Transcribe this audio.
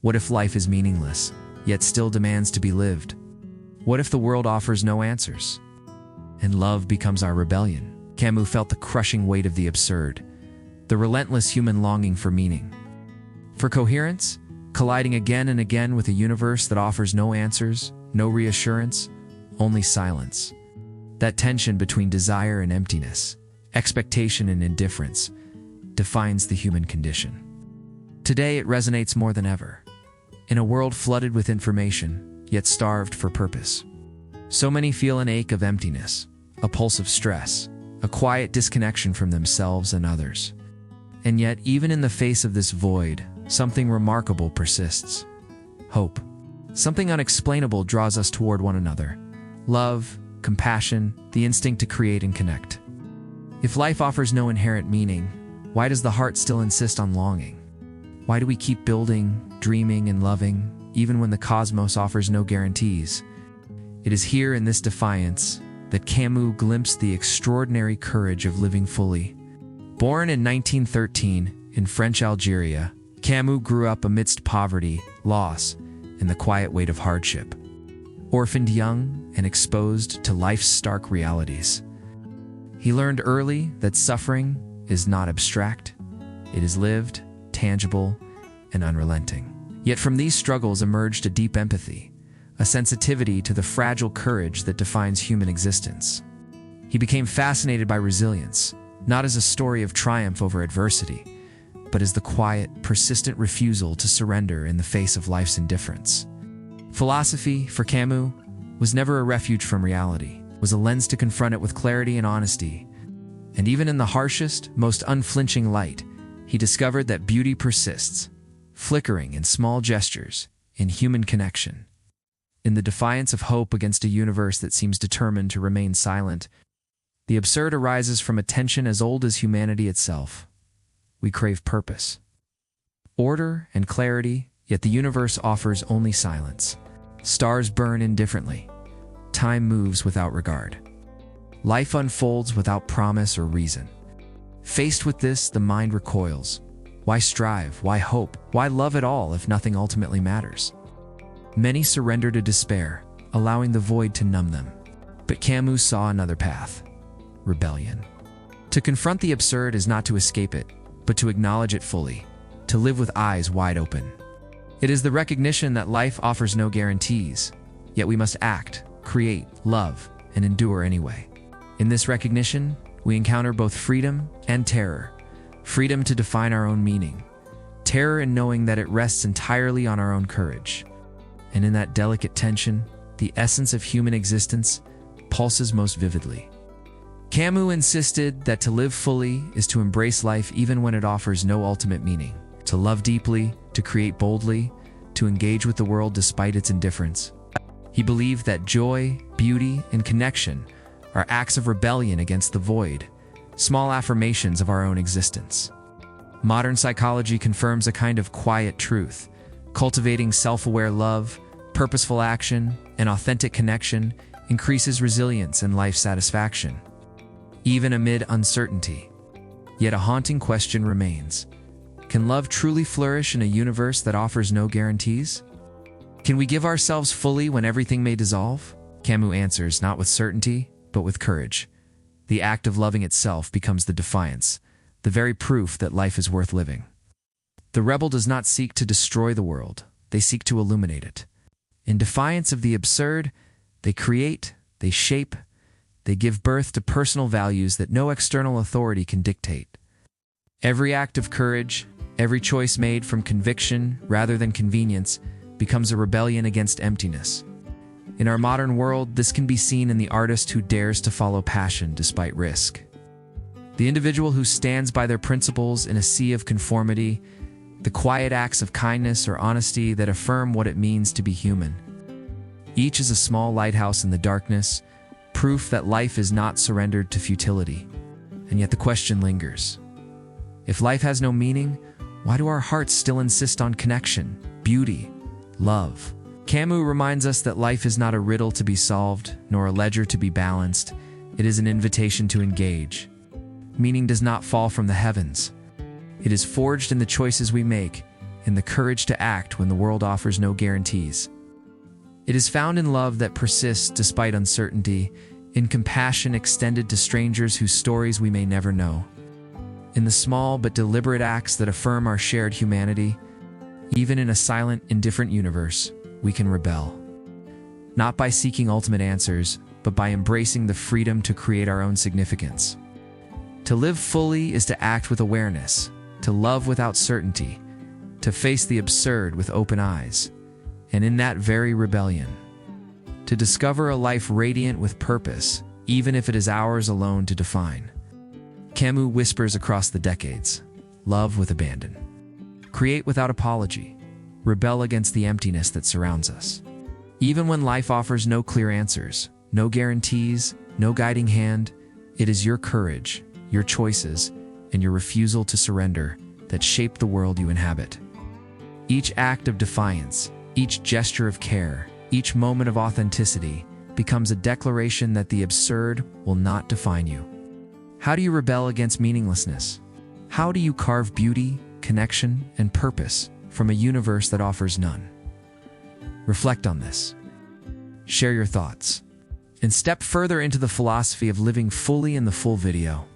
What if life is meaningless, yet still demands to be lived? What if the world offers no answers, and love becomes our rebellion? Camus felt the crushing weight of the absurd, the relentless human longing for meaning, for coherence, colliding again and again with a universe that offers no answers, no reassurance, only silence. That tension between desire and emptiness, expectation and indifference, defines the human condition. Today it resonates more than ever. In a world flooded with information, yet starved for purpose, so many feel an ache of emptiness, a pulse of stress, a quiet disconnection from themselves and others. And yet, even in the face of this void, something remarkable persists. Hope. Something unexplainable draws us toward one another. Love, compassion, the instinct to create and connect. If life offers no inherent meaning, why does the heart still insist on longing? Why do we keep building, dreaming, and loving, even when the cosmos offers no guarantees? It is here in this defiance that Camus glimpsed the extraordinary courage of living fully. Born in 1913 in French Algeria, Camus grew up amidst poverty, loss, and the quiet weight of hardship. Orphaned young and exposed to life's stark realities, he learned early that suffering is not abstract. It is lived, tangible, and unrelenting. Yet from these struggles emerged a deep empathy, a sensitivity to the fragile courage that defines human existence. He became fascinated by resilience, not as a story of triumph over adversity, but as the quiet, persistent refusal to surrender in the face of life's indifference. Philosophy, for Camus, was never a refuge from reality, was a lens to confront it with clarity and honesty. And even in the harshest, most unflinching light, he discovered that beauty persists, flickering in small gestures, in human connection. In the defiance of hope against a universe that seems determined to remain silent, the absurd arises from a tension as old as humanity itself. We crave purpose, order, and clarity, yet the universe offers only silence. Stars burn indifferently. Time moves without regard. Life unfolds without promise or reason. Faced with this, the mind recoils. Why strive? Why hope? Why love at all if nothing ultimately matters? Many surrender to despair, allowing the void to numb them. But Camus saw another path: rebellion. To confront the absurd is not to escape it, but to acknowledge it fully, to live with eyes wide open. It is the recognition that life offers no guarantees, yet we must act, create, love, and endure anyway. In this recognition, we encounter both freedom and terror. Freedom to define our own meaning, terror in knowing that it rests entirely on our own courage. And in that delicate tension, the essence of human existence pulses most vividly. Camus insisted that to live fully is to embrace life even when it offers no ultimate meaning, to love deeply, to create boldly, to engage with the world despite its indifference. He believed that joy, beauty, and connection are acts of rebellion against the void, small affirmations of our own existence. Modern psychology confirms a kind of quiet truth. Cultivating self-aware love, purposeful action, and authentic connection increases resilience and life satisfaction, even amid uncertainty. Yet a haunting question remains: can love truly flourish in a universe that offers no guarantees? Can we give ourselves fully when everything may dissolve? Camus answers, not with certainty, but with courage. The act of loving itself becomes the defiance, the very proof that life is worth living. The rebel does not seek to destroy the world, they seek to illuminate it. In defiance of the absurd, they create, they shape, they give birth to personal values that no external authority can dictate. Every act of courage, every choice made from conviction rather than convenience, becomes a rebellion against emptiness. In our modern world, this can be seen in the artist who dares to follow passion despite risk. The individual who stands by their principles in a sea of conformity, the quiet acts of kindness or honesty that affirm what it means to be human. Each is a small lighthouse in the darkness, proof that life is not surrendered to futility. And yet the question lingers: if life has no meaning, why do our hearts still insist on connection, beauty, love? Camus reminds us that life is not a riddle to be solved, nor a ledger to be balanced. It is an invitation to engage. Meaning does not fall from the heavens. It is forged in the choices we make, in the courage to act when the world offers no guarantees. It is found in love that persists despite uncertainty, in compassion extended to strangers whose stories we may never know, in the small but deliberate acts that affirm our shared humanity. Even in a silent, indifferent universe, we can rebel. Not by seeking ultimate answers, but by embracing the freedom to create our own significance. To live fully is to act with awareness, to love without certainty, to face the absurd with open eyes, and in that very rebellion, to discover a life radiant with purpose, even if it is ours alone to define. Camus whispers across the decades, love with abandon. Create without apology. Rebel against the emptiness that surrounds us. Even when life offers no clear answers, no guarantees, no guiding hand, it is your courage, your choices, and your refusal to surrender that shape the world you inhabit. Each act of defiance, each gesture of care, each moment of authenticity becomes a declaration that the absurd will not define you. How do you rebel against meaninglessness? How do you carve beauty, connection, and purpose from a universe that offers none? Reflect on this. Share your thoughts. And step further into the philosophy of living fully in the full video.